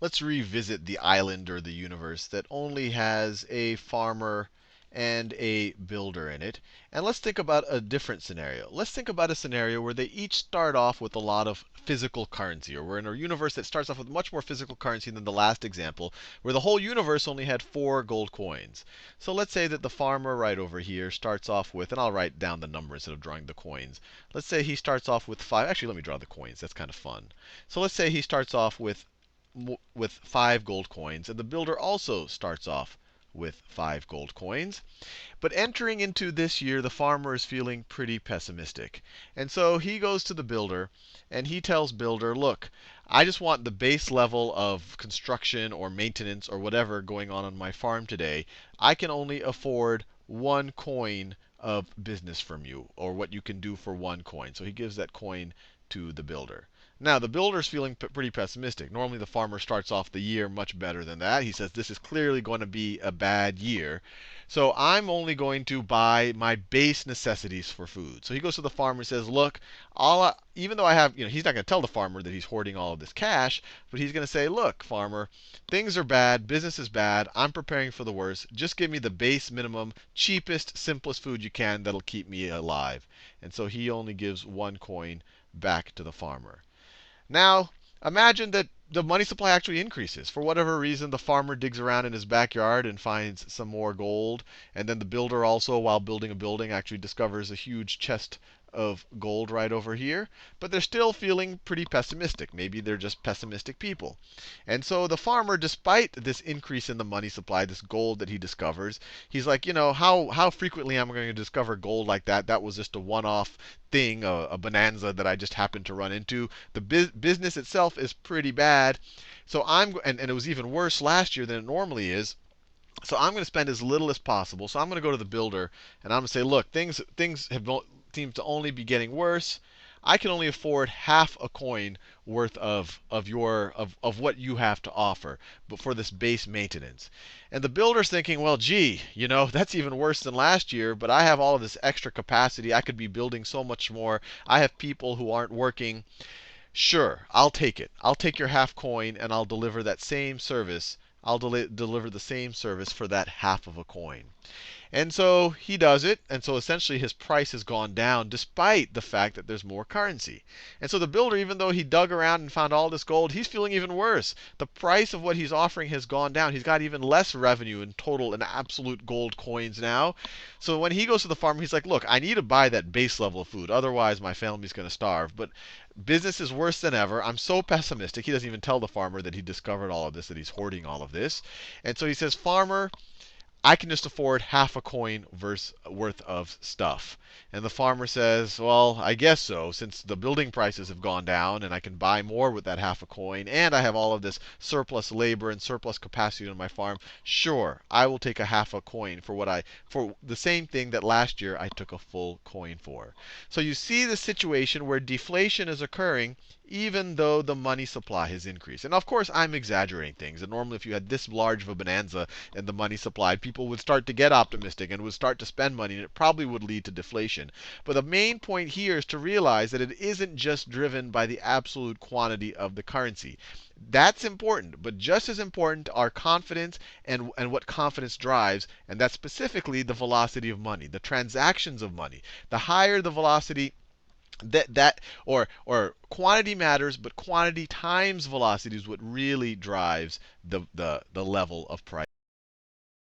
let's revisit the island or the universe that only has a farmer and a builder in it. And let's think about a different scenario. Let's think about a scenario where they each start off with a lot of physical currency, or we're in a universe that starts off with much more physical currency than the last example, where the whole universe only had 4 gold coins. So let's say that the farmer right over here starts off with, and I'll write down the number instead of drawing the coins. Let's say he starts off with 5. Actually, let me draw the coins. That's kind of fun. So let's say he starts off with 5 gold coins, and the builder also starts off with 5 gold coins. But entering into this year, the farmer is feeling pretty pessimistic. And so he goes to the builder, and he tells builder, look, I just want the base level of construction or maintenance or whatever going on my farm today. I can only afford 1 coin of business from you, or what you can do for 1 coin. So he gives that coin to the builder. Now, the builder's feeling pretty pessimistic. Normally, the farmer starts off the year much better than that. He says, this is clearly going to be a bad year. So I'm only going to buy my base necessities for food. So he goes to the farmer and says, look, even though I have, he's not going to tell the farmer that he's hoarding all of this cash, but he's going to say, look, farmer, things are bad, business is bad, I'm preparing for the worst. Just give me the base minimum, cheapest, simplest food you can that'll keep me alive. And so he only gives 1 coin back to the farmer. Now, imagine that the money supply actually increases. For whatever reason, the farmer digs around in his backyard and finds some more gold. And then the builder also, while building a building, actually discovers a huge chest of gold right over here. But they're still feeling pretty pessimistic. Maybe they're just pessimistic people. And so the farmer, despite this increase in the money supply, this gold that he discovers, he's like, how frequently am I going to discover gold like that? That was just a one-off thing, a bonanza that I just happened to run into. The business itself is pretty bad. So and it was even worse last year than it normally is. So I'm going to spend as little as possible. So I'm going to go to the builder and I'm going to say, look, things seem to only be getting worse. I can only afford half a coin worth of what you have to offer, but for this base maintenance. And the builder's thinking, well, gee, that's even worse than last year, but I have all of this extra capacity. I could be building so much more. I have people who aren't working. Sure, I'll take it. I'll take your half coin and I'll deliver that same service. I'll deliver the same service for that half of a coin. And so he does it. And so essentially his price has gone down despite the fact that there's more currency. And so the builder, even though he dug around and found all this gold, he's feeling even worse. The price of what he's offering has gone down. He's got even less revenue in total in absolute gold coins now. So when he goes to the farmer, he's like, look, I need to buy that base level of food. Otherwise, my family's going to starve. But business is worse than ever. I'm so pessimistic. He doesn't even tell the farmer that he discovered all of this, that he's hoarding all of this. And so he says, farmer, I can just afford half a coin worth of stuff. And the farmer says, well, I guess so, since the building prices have gone down and I can buy more with that half a coin, and I have all of this surplus labor and surplus capacity on my farm. Sure, I will take a half a coin for the same thing that last year I took a full coin for. So you see the situation where deflation is occurring even though the money supply has increased. And of course, I'm exaggerating things. And normally, if you had this large of a bonanza in the money supply, people would start to get optimistic and would start to spend money, and it probably would lead to deflation. But the main point here is to realize that it isn't just driven by the absolute quantity of the currency. That's important, but just as important are confidence and what confidence drives, and that's specifically the velocity of money, the transactions of money. The higher the velocity, or quantity matters, but quantity times velocity is what really drives the level of price.